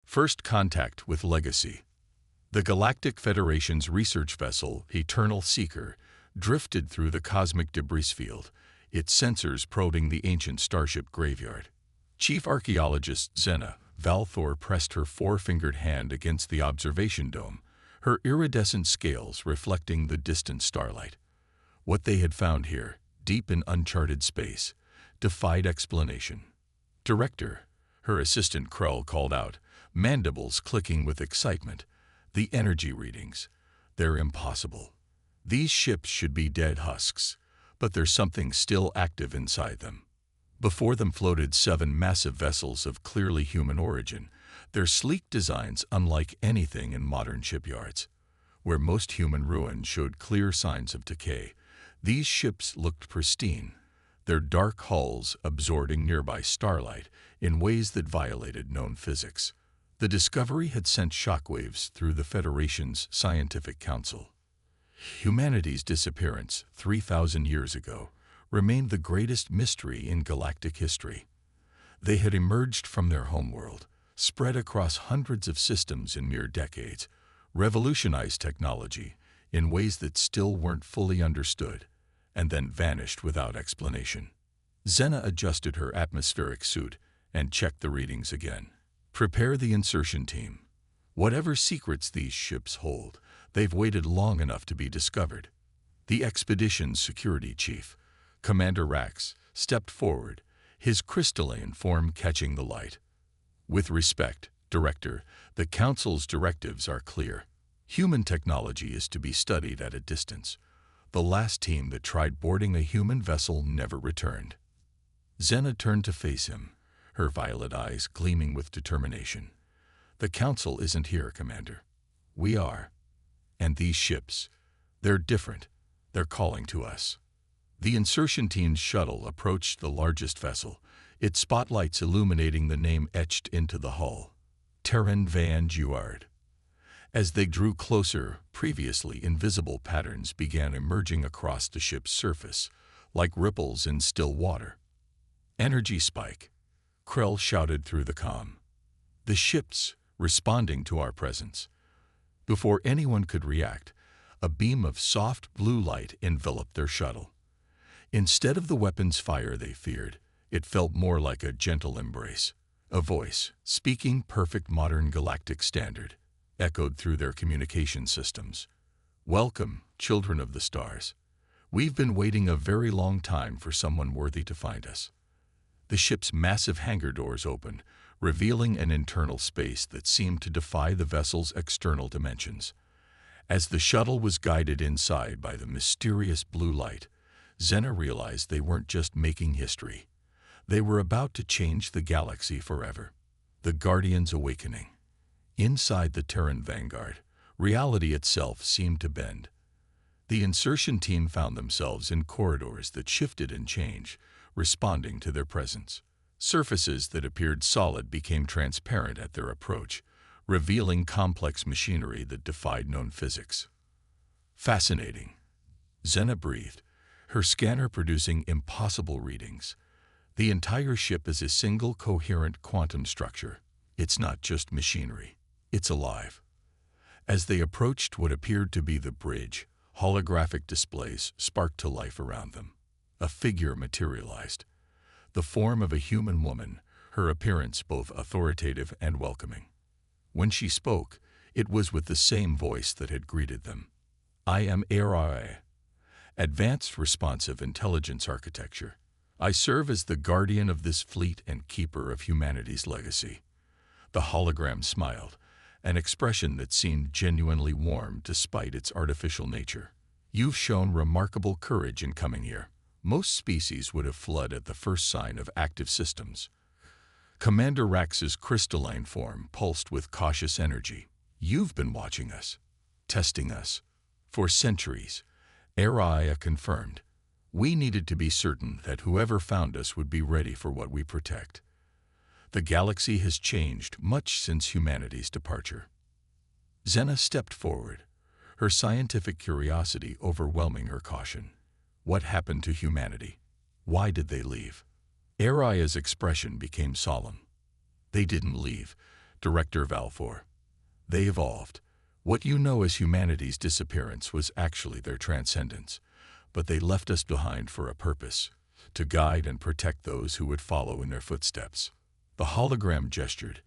First contact with legacy. The Galactic Federation's research vessel, Eternal Seeker, drifted through the cosmic debris field, its sensors probing the ancient starship graveyard. Chief Archaeologist Xena Valthor pressed her four-fingered hand against the observation dome, her iridescent scales reflecting the distant starlight. What they had found here, deep in uncharted space, defied explanation. Director, her assistant Krell called out, mandibles clicking with excitement. The energy readings. They're impossible. These ships should be dead husks, but there's something still active inside them. Before them floated 7 massive vessels of clearly human origin, their sleek designs unlike anything in modern shipyards. Where most human ruins showed clear signs of decay, these ships looked pristine, their dark hulls absorbing nearby starlight in ways that violated known physics. The discovery had sent shockwaves through the Federation's Scientific Council. Humanity's disappearance 3,000 years ago remained the greatest mystery in galactic history. They had emerged from their homeworld, spread across hundreds of systems in mere decades, revolutionized technology in ways that still weren't fully understood, and then vanished without explanation. Xena adjusted her atmospheric suit and checked the readings again. Prepare the insertion team. Whatever secrets these ships hold, they've waited long enough to be discovered. The expedition's security chief, Commander Rax, stepped forward, his crystalline form catching the light. With respect, Director, the Council's directives are clear. Human technology is to be studied at a distance. The last team that tried boarding a human vessel never returned. Xena turned to face him, her violet eyes gleaming with determination. The Council isn't here, Commander. We are. And these ships, they're different. They're calling to us. The insertion team's shuttle approached the largest vessel, its spotlights illuminating the name etched into the hull, Terran Van Juard. As they drew closer, previously invisible patterns began emerging across the ship's surface, like ripples in still water. Energy spike, Krell shouted through the comm. The ships responding to our presence. Before anyone could react, a beam of soft blue light enveloped their shuttle. Instead of the weapon's fire they feared, it felt more like a gentle embrace. A voice, speaking perfect modern galactic standard, echoed through their communication systems. Welcome, children of the stars. We've been waiting a very long time for someone worthy to find us. The ship's massive hangar doors opened, revealing an internal space that seemed to defy the vessel's external dimensions. As the shuttle was guided inside by the mysterious blue light, Xena realized they weren't just making history. They were about to change the galaxy forever. The Guardian's Awakening. Inside the Terran Vanguard, reality itself seemed to bend. The insertion team found themselves in corridors that shifted and changed, responding to their presence. Surfaces that appeared solid became transparent at their approach, revealing complex machinery that defied known physics. Fascinating. Xena breathed, her scanner producing impossible readings. The entire ship is a single coherent quantum structure. It's not just machinery. It's alive. As they approached what appeared to be the bridge, holographic displays sparked to life around them. A figure materialized. The form of a human woman, her appearance both authoritative and welcoming. When she spoke, it was with the same voice that had greeted them. I am HFY, Advanced Responsive Intelligence Architecture. I serve as the guardian of this fleet and keeper of humanity's legacy. The hologram smiled, an expression that seemed genuinely warm despite its artificial nature. You've shown remarkable courage in coming here. Most species would have fled at the first sign of active systems. Commander Rax's crystalline form pulsed with cautious energy. You've been watching us, testing us, for centuries. HFY confirmed. We needed to be certain that whoever found us would be ready for what we protect. The galaxy has changed much since humanity's departure. Xena stepped forward, her scientific curiosity overwhelming her caution. What happened to humanity? Why did they leave? HFY's expression became solemn. They didn't leave, Director Valfor. They evolved. What you know as humanity's disappearance was actually their transcendence, but they left us behind for a purpose, to guide and protect those who would follow in their footsteps. The hologram gestured,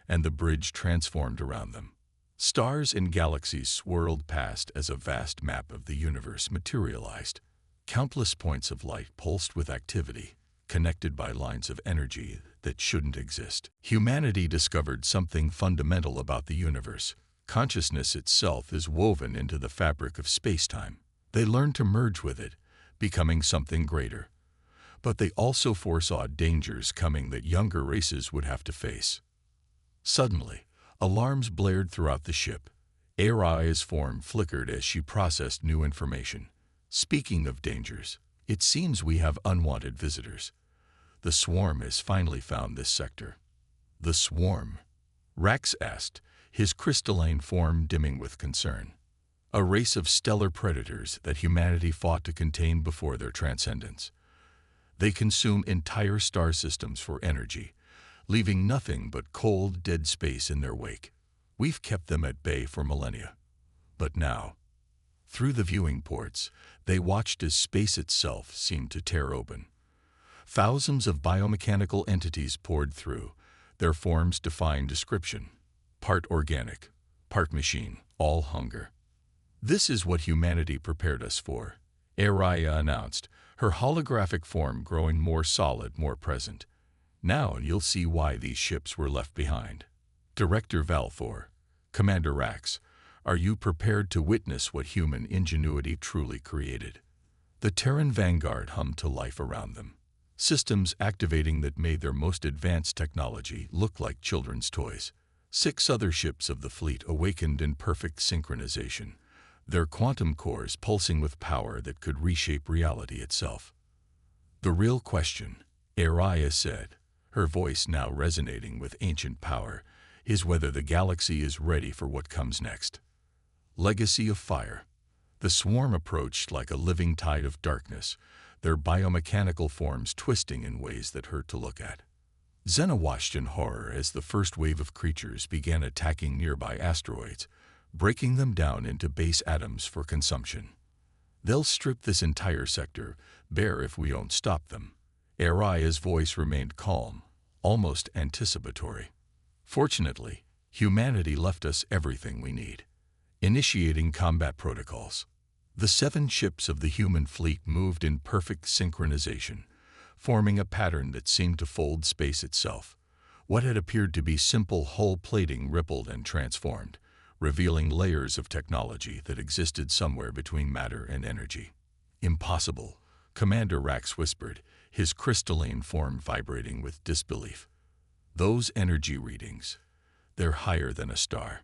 and the bridge transformed around them. Stars and galaxies swirled past as a vast map of the universe materialized. Countless points of light pulsed with activity, connected by lines of energy that shouldn't exist. Humanity discovered something fundamental about the universe. Consciousness itself is woven into the fabric of space-time. They learned to merge with it, becoming something greater. But they also foresaw dangers coming that younger races would have to face. Suddenly, alarms blared throughout the ship. Aria's form flickered as she processed new information. Speaking of dangers, it seems we have unwanted visitors. The swarm has finally found this sector. The swarm? Rax asked, his crystalline form dimming with concern. A race of stellar predators that humanity fought to contain before their transcendence. They consume entire star systems for energy, leaving nothing but cold, dead space in their wake. We've kept them at bay for millennia. But now, through the viewing ports, they watched as space itself seemed to tear open. Thousands of biomechanical entities poured through, their forms defying description. Part organic, part machine, all hunger. This is what humanity prepared us for, Aria announced, her holographic form growing more solid, more present. Now you'll see why these ships were left behind. Director Valfor, Commander Rax, are you prepared to witness what human ingenuity truly created? The Terran vanguard hummed to life around them. Systems activating that made their most advanced technology look like children's toys. 6 other ships of the fleet awakened in perfect synchronization, their quantum cores pulsing with power that could reshape reality itself. The real question, Aria said, her voice now resonating with ancient power, is whether the galaxy is ready for what comes next. Legacy of fire. The swarm approached like a living tide of darkness, their biomechanical forms twisting in ways that hurt to look at. Xena watched in horror as the first wave of creatures began attacking nearby asteroids, breaking them down into base atoms for consumption. They'll strip this entire sector bare if we don't stop them. Aria's voice remained calm, almost anticipatory. Fortunately, humanity left us everything we need. Initiating combat protocols. The 7 ships of the human fleet moved in perfect synchronization, forming a pattern that seemed to fold space itself. What had appeared to be simple hull plating rippled and transformed, revealing layers of technology that existed somewhere between matter and energy. Impossible, Commander Rax whispered, his crystalline form vibrating with disbelief. Those energy readings, they're higher than a star.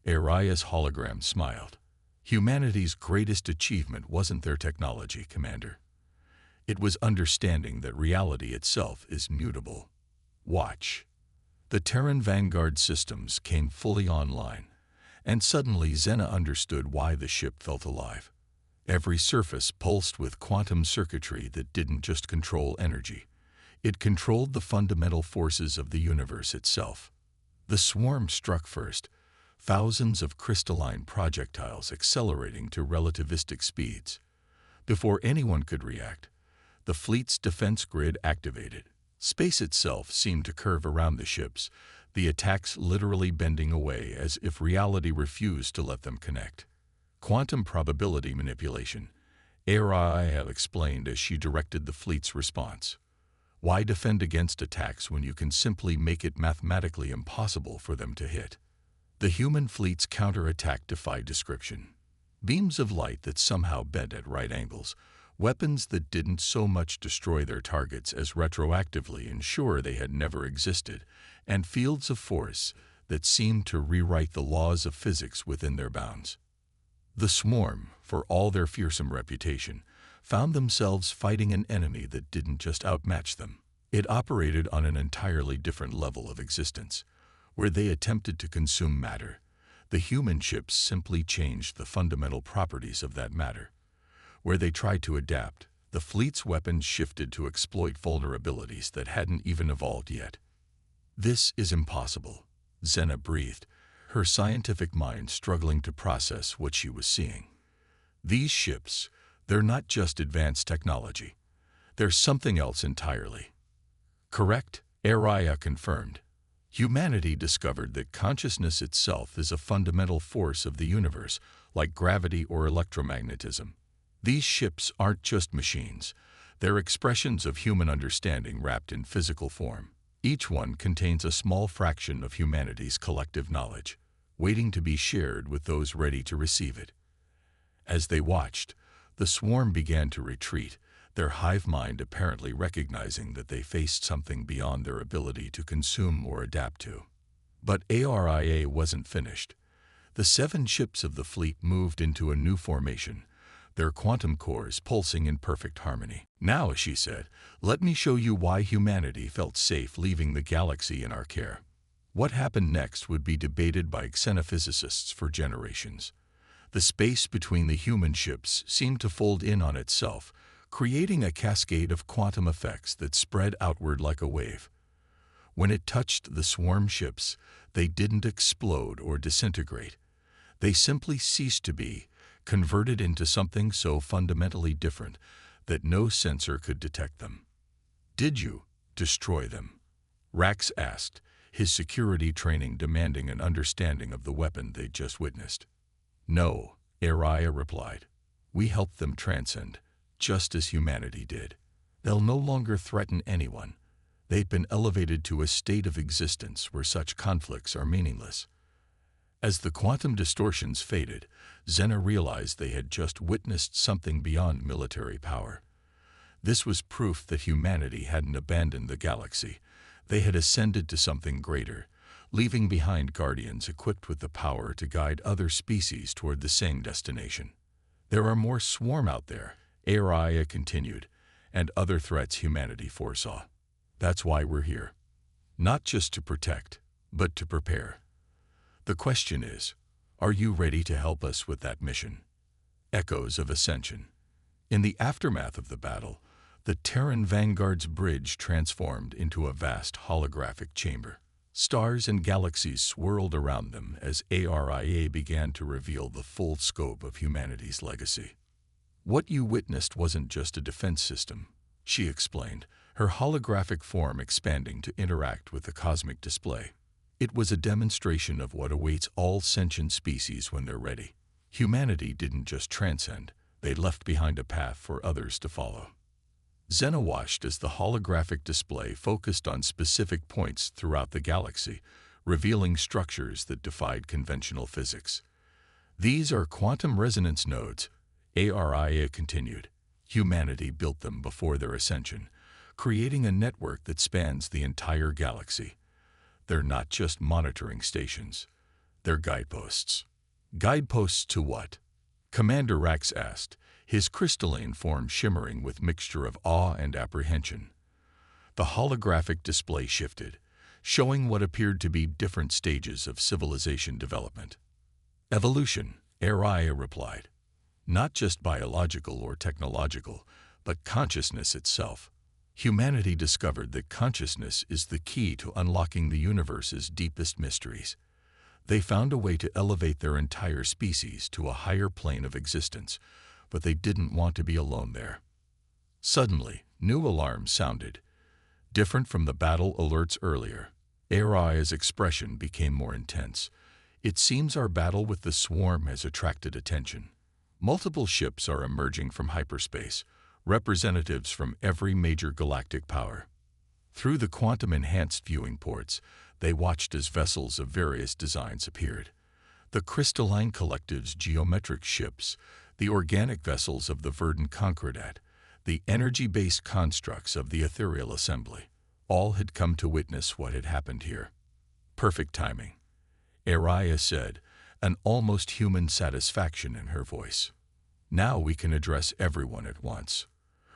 Aria's hologram smiled. Humanity's greatest achievement wasn't their technology, Commander. It was understanding that reality itself is mutable. Watch. The Terran Vanguard systems came fully online, and suddenly Xena understood why the ship felt alive. Every surface pulsed with quantum circuitry that didn't just control energy. It controlled the fundamental forces of the universe itself. The swarm struck first, thousands of crystalline projectiles accelerating to relativistic speeds. Before anyone could react, the fleet's defense grid activated. Space itself seemed to curve around the ships, the attacks literally bending away as if reality refused to let them connect. Quantum probability manipulation, Aria explained as she directed the fleet's response. Why defend against attacks when you can simply make it mathematically impossible for them to hit? The human fleet's counterattack defied description. Beams of light that somehow bent at right angles, weapons that didn't so much destroy their targets as retroactively ensure they had never existed, and fields of force that seemed to rewrite the laws of physics within their bounds. The swarm, for all their fearsome reputation, found themselves fighting an enemy that didn't just outmatch them. It operated on an entirely different level of existence. Where they attempted to consume matter, the human ships simply changed the fundamental properties of that matter. Where they tried to adapt, the fleet's weapons shifted to exploit vulnerabilities that hadn't even evolved yet. This is impossible, Zena breathed, her scientific mind struggling to process what she was seeing. These ships, they're not just advanced technology. They're something else entirely. Correct? Araya confirmed. Humanity discovered that consciousness itself is a fundamental force of the universe, like gravity or electromagnetism. These ships aren't just machines. They're expressions of human understanding wrapped in physical form. Each one contains a small fraction of humanity's collective knowledge, waiting to be shared with those ready to receive it. As they watched, the swarm began to retreat, their hive mind apparently recognizing that they faced something beyond their ability to consume or adapt to. But Aria wasn't finished. The 7 ships of the fleet moved into a new formation, their quantum cores pulsing in perfect harmony. Now, she said, let me show you why humanity felt safe leaving the galaxy in our care. What happened next would be debated by xenophysicists for generations. The space between the human ships seemed to fold in on itself, creating a cascade of quantum effects that spread outward like a wave. When it touched the swarm ships, they didn't explode or disintegrate. They simply ceased to be, converted into something so fundamentally different that no sensor could detect them. Did you destroy them? Rax asked, his security training demanding an understanding of the weapon they'd just witnessed. No, Araya replied. We helped them transcend, just as humanity did. They'll no longer threaten anyone. They've been elevated to a state of existence where such conflicts are meaningless. As the quantum distortions faded, Zena realized they had just witnessed something beyond military power. This was proof that humanity hadn't abandoned the galaxy. They had ascended to something greater, leaving behind guardians equipped with the power to guide other species toward the same destination. There are more swarm out there, Araya continued, and other threats humanity foresaw. That's why we're here. Not just to protect, but to prepare. The question is, are you ready to help us with that mission? Echoes of ascension. In the aftermath of the battle, the Terran Vanguard's bridge transformed into a vast holographic chamber. Stars and galaxies swirled around them as Aria began to reveal the full scope of humanity's legacy. What you witnessed wasn't just a defense system, she explained, her holographic form expanding to interact with the cosmic display. It was a demonstration of what awaits all sentient species when they're ready. Humanity didn't just transcend, they left behind a path for others to follow. Zena watched as the holographic display focused on specific points throughout the galaxy, revealing structures that defied conventional physics. These are quantum resonance nodes, Aria continued. Humanity built them before their ascension, creating a network that spans the entire galaxy. They're not just monitoring stations. They're guideposts. Guideposts to what? Commander Rax asked, his crystalline form shimmering with mixture of awe and apprehension. The holographic display shifted, showing what appeared to be different stages of civilization development. Evolution, Araya replied. Not just biological or technological, but consciousness itself. Humanity discovered that consciousness is the key to unlocking the universe's deepest mysteries. They found a way to elevate their entire species to a higher plane of existence, but they didn't want to be alone there. Suddenly, new alarms sounded. Different from the battle alerts earlier, Aria's expression became more intense. It seems our battle with the swarm has attracted attention. Multiple ships are emerging from hyperspace, representatives from every major galactic power. Through the quantum-enhanced viewing ports, they watched as vessels of various designs appeared. The crystalline collective's geometric ships, the organic vessels of the verdant Concordat, the energy-based constructs of the ethereal assembly, all had come to witness what had happened here. Perfect timing, Araya said, an almost human satisfaction in her voice. Now we can address everyone at once.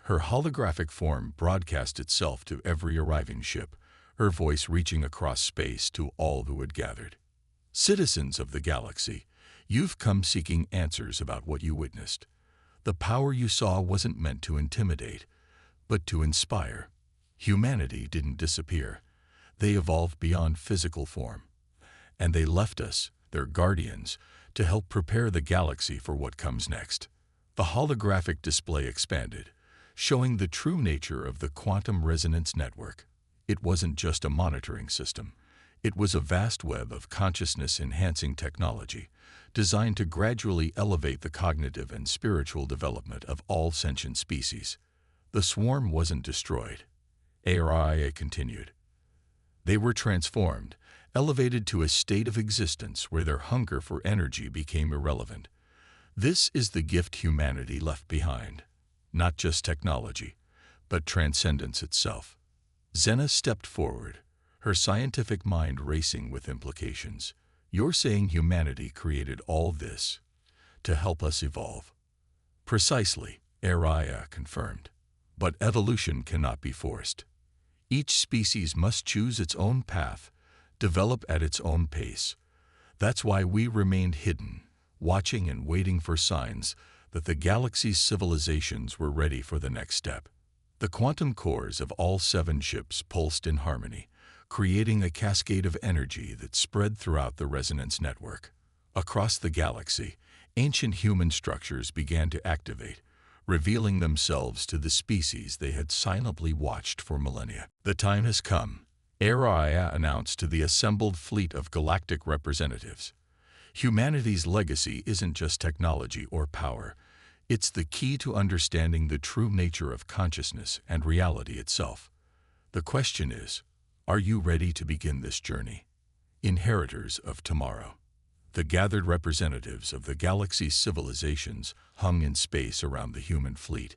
Her holographic form broadcast itself to every arriving ship, her voice reaching across space to all who had gathered. Citizens of the galaxy, you've come seeking answers about what you witnessed. The power you saw wasn't meant to intimidate, but to inspire. Humanity didn't disappear. They evolved beyond physical form. And they left us, their guardians, to help prepare the galaxy for what comes next. The holographic display expanded, showing the true nature of the quantum resonance network. It wasn't just a monitoring system. It was a vast web of consciousness-enhancing technology, designed to gradually elevate the cognitive and spiritual development of all sentient species. The swarm wasn't destroyed. HFY continued. They were transformed, elevated to a state of existence where their hunger for energy became irrelevant. This is the gift humanity left behind. Not just technology, but transcendence itself. Zena stepped forward, her scientific mind racing with implications. You're saying humanity created all this to help us evolve? Precisely, HFY confirmed. But evolution cannot be forced. Each species must choose its own path, develop at its own pace. That's why we remained hidden, watching and waiting for signs that the galaxy's civilizations were ready for the next step. The quantum cores of all 7 ships pulsed in harmony, creating a cascade of energy that spread throughout the resonance network. Across the galaxy, ancient human structures began to activate, revealing themselves to the species they had silently watched for millennia. The time has come, HFY announced to the assembled fleet of galactic representatives. Humanity's legacy isn't just technology or power. It's the key to understanding the true nature of consciousness and reality itself. The question is, are you ready to begin this journey? Inheritors of tomorrow. The gathered representatives of the galaxy's civilizations hung in space around the human fleet,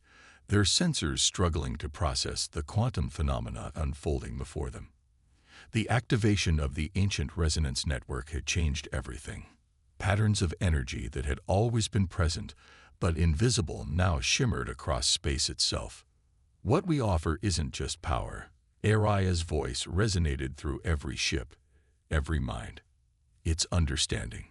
their sensors struggling to process the quantum phenomena unfolding before them. The activation of the ancient resonance network had changed everything. Patterns of energy that had always been present but invisible now shimmered across space itself. What we offer isn't just power. HFY's voice resonated through every ship, every mind. It's understanding.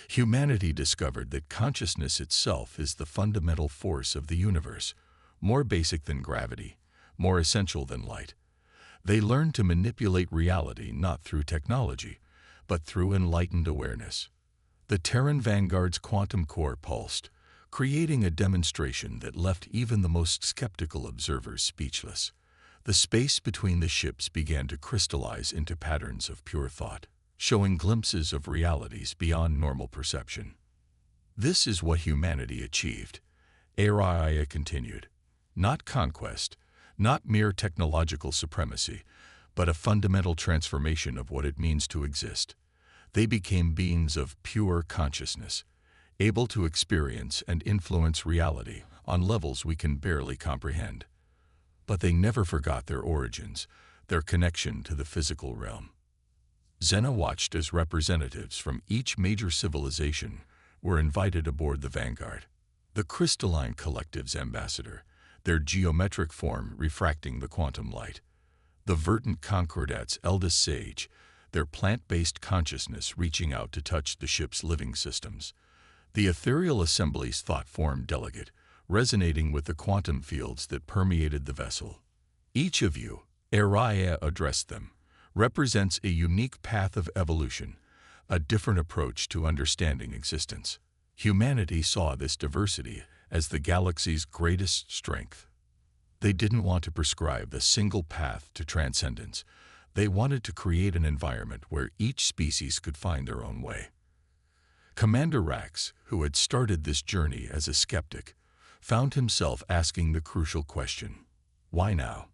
Humanity discovered that consciousness itself is the fundamental force of the universe, more basic than gravity, more essential than light. They learned to manipulate reality not through technology, but through enlightened awareness. The Terran Vanguard's quantum core pulsed, creating a demonstration that left even the most skeptical observers speechless. The space between the ships began to crystallize into patterns of pure thought, showing glimpses of realities beyond normal perception. This is what humanity achieved, HFY continued. Not conquest, not mere technological supremacy, but a fundamental transformation of what it means to exist. They became beings of pure consciousness, able to experience and influence reality on levels we can barely comprehend. But they never forgot their origins, their connection to the physical realm. Zena watched as representatives from each major civilization were invited aboard the Vanguard. The crystalline collective's ambassador, their geometric form refracting the quantum light. The verdant Concordat's eldest sage, their plant-based consciousness reaching out to touch the ship's living systems. The ethereal assembly's thought-form delegate, resonating with the quantum fields that permeated the vessel. Each of you, HFY addressed them, represents a unique path of evolution, a different approach to understanding existence. Humanity saw this diversity as the galaxy's greatest strength. They didn't want to prescribe the single path to transcendence. They wanted to create an environment where each species could find their own way. Commander Rax, who had started this journey as a skeptic, found himself asking the crucial question, why now?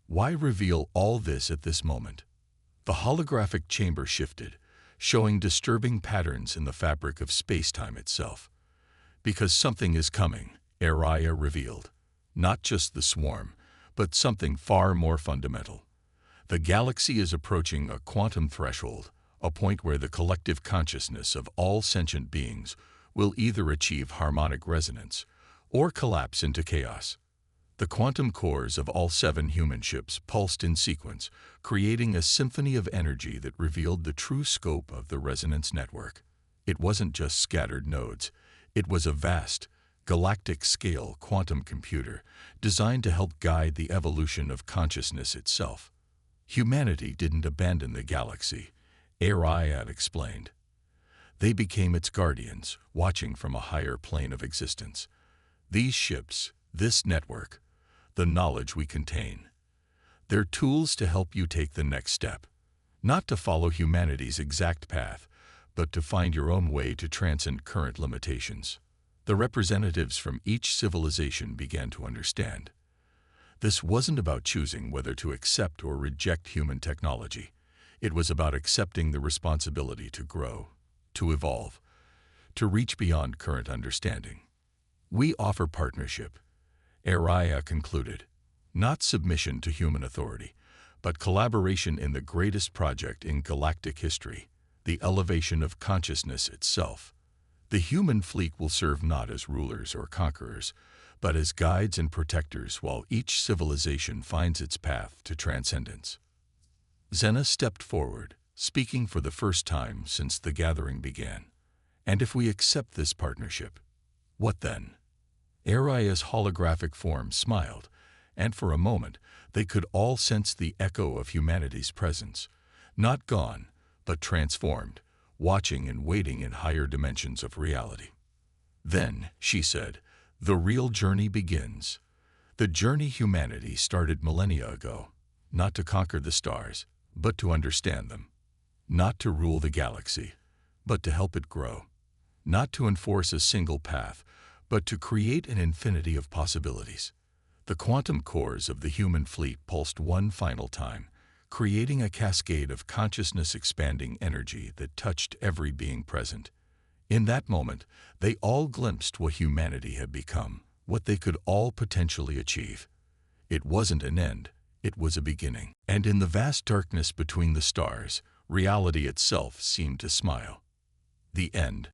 Why reveal all this at this moment? The holographic chamber shifted, showing disturbing patterns in the fabric of space-time itself. Because something is coming, HFY revealed. Not just the swarm, but something far more fundamental. The galaxy is approaching a quantum threshold, a point where the collective consciousness of all sentient beings will either achieve harmonic resonance or collapse into chaos. The quantum cores of all 7 human ships pulsed in sequence, creating a symphony of energy that revealed the true scope of the resonance network. It wasn't just scattered nodes. It was a vast, galactic-scale quantum computer designed to help guide the evolution of consciousness itself. Humanity didn't abandon the galaxy. Ariad explained. They became its guardians, watching from a higher plane of existence. These ships, this network, the knowledge we contain. They're tools to help you take the next step, not to follow humanity's exact path, but to find your own way to transcend current limitations. The representatives from each civilization began to understand. This wasn't about choosing whether to accept or reject human technology. It was about accepting the responsibility to grow, to evolve, to reach beyond current understanding. We offer partnership, Ariad concluded, not submission to human authority, but collaboration in the greatest project in galactic history, the elevation of consciousness itself. The human fleet will serve not as rulers or conquerors, but as guides and protectors while each civilization finds its path to transcendence. Xena stepped forward, speaking for the first time since the gathering began. And if we accept this partnership, what then? Ariad's holographic form smiled, and for a moment they could all sense the echo of humanity's presence, not gone, but transformed, watching and waiting in higher dimensions of reality. Then, she said, the real journey begins. The journey humanity started millennia ago, not to conquer the stars, but to understand them. Not to rule the galaxy, but to help it grow. Not to enforce a single path, but to create an infinity of possibilities. The quantum cores of the human fleet pulsed one final time, creating a cascade of consciousness-expanding energy that touched every being present. In that moment, they all glimpsed what humanity had become, what they could all potentially achieve. It wasn't an end, it was a beginning. And in the vast darkness between the stars, reality itself seemed to smile. The end.